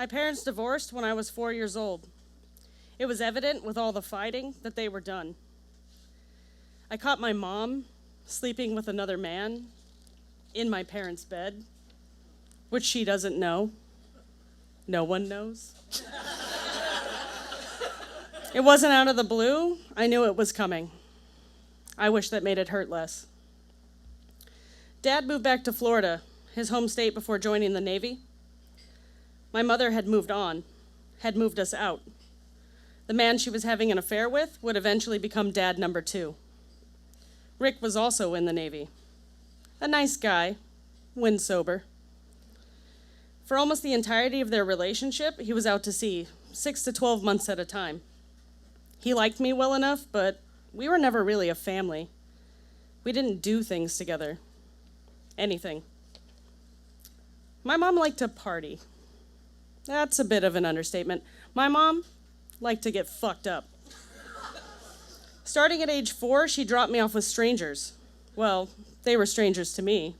My parents divorced when I was 4 years old. It was evident with all the fighting that they were done. I caught my mom sleeping with another man in my parents' bed, which she doesn't know. No one knows. It wasn't out of the blue. I knew it was coming. I wish that made it hurt less. Dad moved back to Florida, his home state, before joining the Navy. My mother had moved on, had moved us out. The man she was having an affair with would eventually become dad number 2. Rick was also in the Navy. A nice guy, when sober. For almost the entirety of their relationship, he was out to sea, 6 to 12 months at a time. He liked me well enough, but we were never really a family. We didn't do things together. Anything. My mom liked to party. That's a bit of an understatement. My mom liked to get fucked up. Starting at age 4, she dropped me off with strangers. Well, they were strangers to me.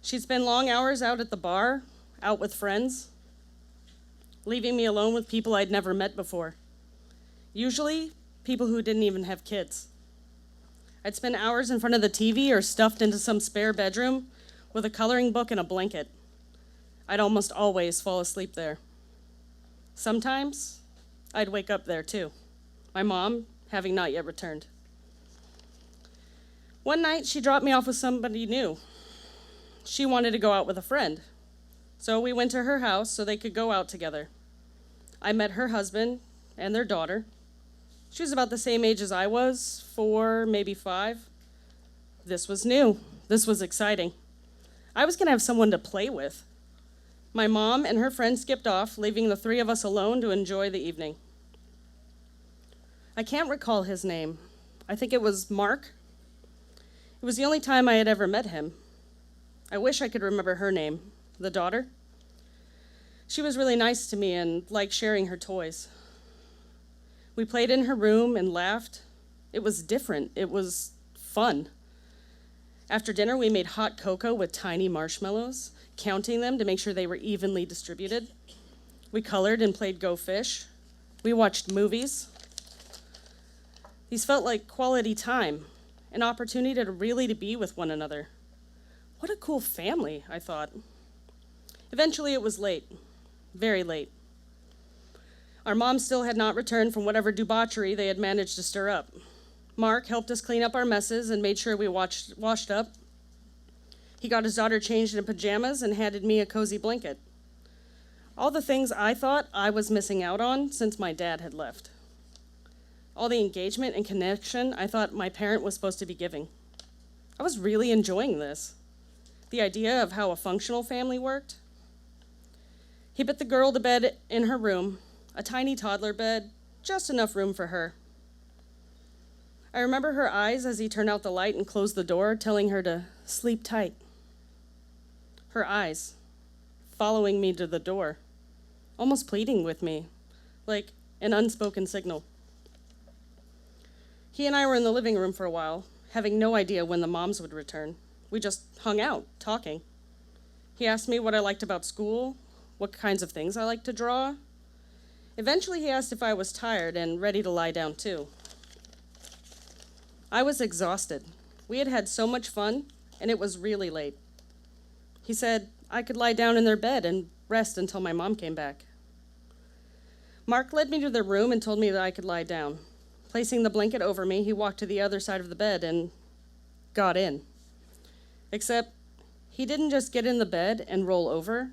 She'd spend long hours out at the bar, out with friends, leaving me alone with people I'd never met before. Usually, people who didn't even have kids. I'd spend hours in front of the TV or stuffed into some spare bedroom with a coloring book and a blanket. I'd almost always fall asleep there. Sometimes, I'd wake up there too, my mom having not yet returned. One night, she dropped me off with somebody new. She wanted to go out with a friend, so we went to her house so they could go out together. I met her husband and their daughter. She was about the same age as I was, 4, maybe 5. This was new. This was exciting. I was going to have someone to play with. My mom and her friend skipped off, leaving the 3 of us alone to enjoy the evening. I can't recall his name. I think it was Mark. It was the only time I had ever met him. I wish I could remember her name, the daughter. She was really nice to me and liked sharing her toys. We played in her room and laughed. It was different. It was fun. After dinner, we made hot cocoa with tiny marshmallows, counting them to make sure they were evenly distributed. We colored and played Go Fish. We watched movies. These felt like quality time, an opportunity to really be with one another. What a cool family, I thought. Eventually, it was late, very late. Our mom still had not returned from whatever debauchery they had managed to stir up. Mark helped us clean up our messes and made sure we washed up. He got his daughter changed in pajamas and handed me a cozy blanket. All the things I thought I was missing out on since my dad had left. All the engagement and connection I thought my parent was supposed to be giving. I was really enjoying this. The idea of how a functional family worked. He put the girl to bed in her room, a tiny toddler bed, just enough room for her. I remember her eyes as he turned out the light and closed the door, telling her to sleep tight. Her eyes, following me to the door, almost pleading with me, like an unspoken signal. He and I were in the living room for a while, having no idea when the moms would return. We just hung out, talking. He asked me what I liked about school, what kinds of things I liked to draw. Eventually, he asked if I was tired and ready to lie down too. I was exhausted. We had had so much fun, and it was really late. He said I could lie down in their bed and rest until my mom came back. Mark led me to their room and told me that I could lie down. Placing the blanket over me, he walked to the other side of the bed and got in. Except he didn't just get in the bed and roll over.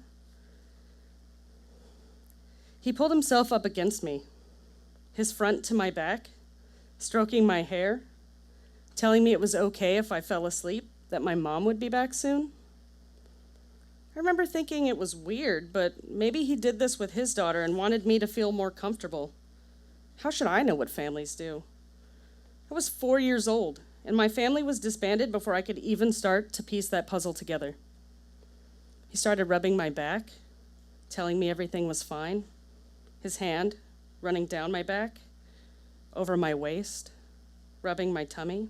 He pulled himself up against me, his front to my back, stroking my hair, telling me it was okay if I fell asleep, that my mom would be back soon. I remember thinking it was weird, but maybe he did this with his daughter and wanted me to feel more comfortable. How should I know what families do? I was 4 years old, and my family was disbanded before I could even start to piece that puzzle together. He started rubbing my back, telling me everything was fine, his hand running down my back, over my waist, rubbing my tummy.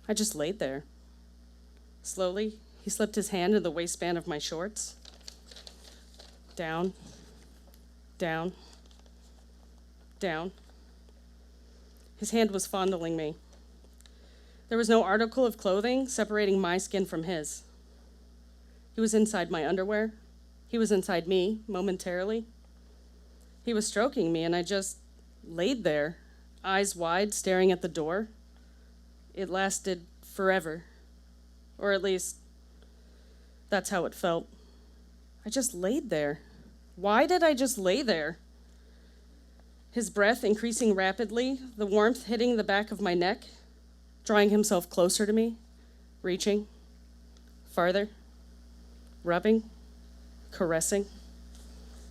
I just laid there. Slowly, he slipped his hand in the waistband of my shorts. Down, down, down. His hand was fondling me. There was no article of clothing separating my skin from his. He was inside my underwear. He was inside me momentarily. He was stroking me, and I just laid there, eyes wide, staring at the door. It lasted forever, or at least that's how it felt. I just laid there. Why did I just lay there? His breath increasing rapidly, the warmth hitting the back of my neck, drawing himself closer to me, reaching, farther, rubbing, caressing.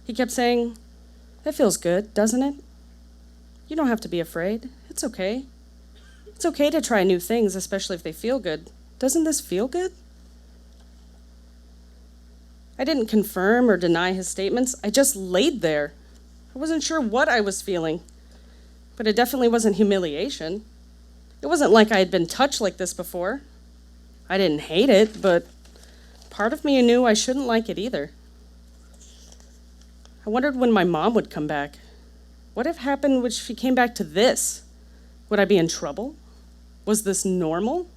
He kept saying, "That feels good, doesn't it? You don't have to be afraid. It's okay. It's okay to try new things, especially if they feel good. Doesn't this feel good?" I didn't confirm or deny his statements. I just laid there. I wasn't sure what I was feeling, but it definitely wasn't humiliation. It wasn't like I had been touched like this before. I didn't hate it, but part of me knew I shouldn't like it either. I wondered when my mom would come back. What if happened when she came back to this? Would I be in trouble? Was this normal?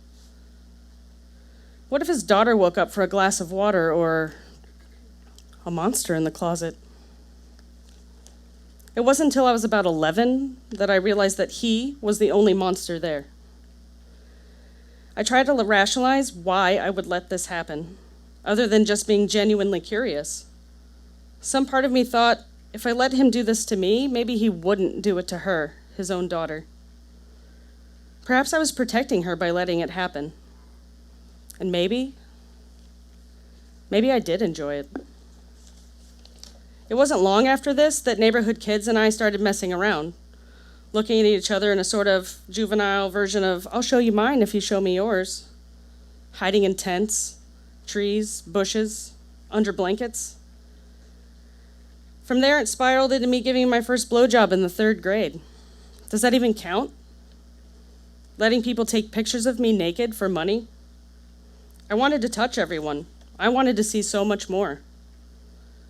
What if his daughter woke up for a glass of water or a monster in the closet? It wasn't until I was about 11 that I realized that he was the only monster there. I tried to rationalize why I would let this happen, other than just being genuinely curious. Some part of me thought, if I let him do this to me, maybe he wouldn't do it to her, his own daughter. Perhaps I was protecting her by letting it happen. And maybe I did enjoy it. It wasn't long after this that neighborhood kids and I started messing around, looking at each other in a sort of juvenile version of, "I'll show you mine if you show me yours," hiding in tents, trees, bushes, under blankets. From there, it spiraled into me giving my first blowjob in the 3rd grade. Does that even count? Letting people take pictures of me naked for money? I wanted to touch everyone. I wanted to see so much more.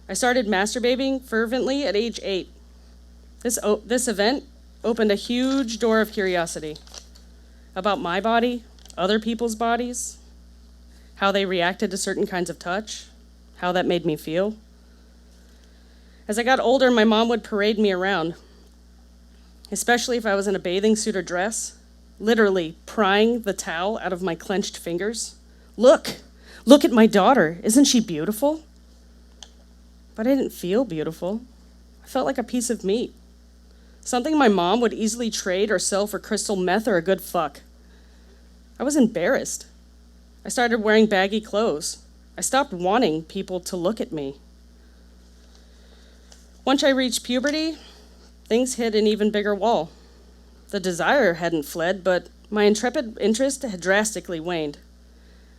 I started masturbating fervently at age 8. This event opened a huge door of curiosity about my body, other people's bodies, how they reacted to certain kinds of touch, how that made me feel. As I got older, my mom would parade me around, especially if I was in a bathing suit or dress, literally prying the towel out of my clenched fingers. Look at my daughter. Isn't she beautiful?" But I didn't feel beautiful. I felt like a piece of meat. Something my mom would easily trade or sell for crystal meth or a good fuck. I was embarrassed. I started wearing baggy clothes. I stopped wanting people to look at me. Once I reached puberty, things hit an even bigger wall. The desire hadn't fled, but my intrepid interest had drastically waned.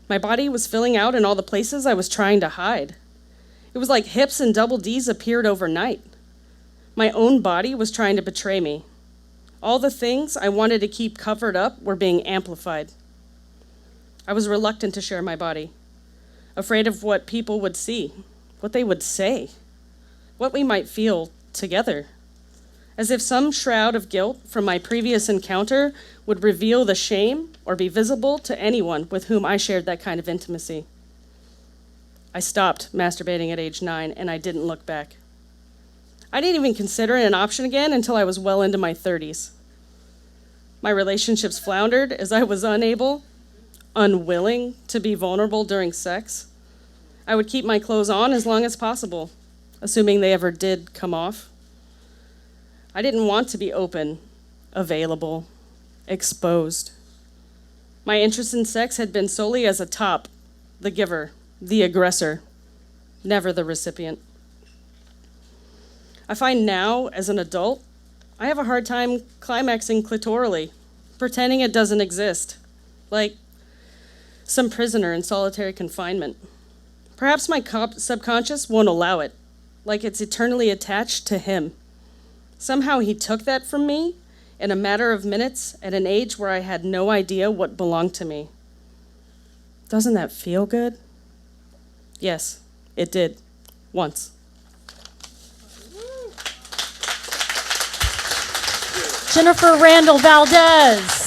My body was filling out in all the places I was trying to hide. It was like hips and double Ds appeared overnight. My own body was trying to betray me. All the things I wanted to keep covered up were being amplified. I was reluctant to share my body, afraid of what people would see, what they would say, what we might feel together, as if some shroud of guilt from my previous encounter would reveal the shame or be visible to anyone with whom I shared that kind of intimacy. I stopped masturbating at age 9, and I didn't look back. I didn't even consider it an option again until I was well into my 30s. My relationships floundered as I was unwilling to be vulnerable during sex. I would keep my clothes on as long as possible, assuming they ever did come off. I didn't want to be open, available, exposed. My interest in sex had been solely as a top, the giver, the aggressor, never the recipient. I find now, as an adult, I have a hard time climaxing clitorally, pretending it doesn't exist, like some prisoner in solitary confinement. Perhaps my subconscious won't allow it, like it's eternally attached to him. Somehow he took that from me in a matter of minutes at an age where I had no idea what belonged to me. Doesn't that feel good? Yes, it did. Once. Jennifer Randall-Valdes.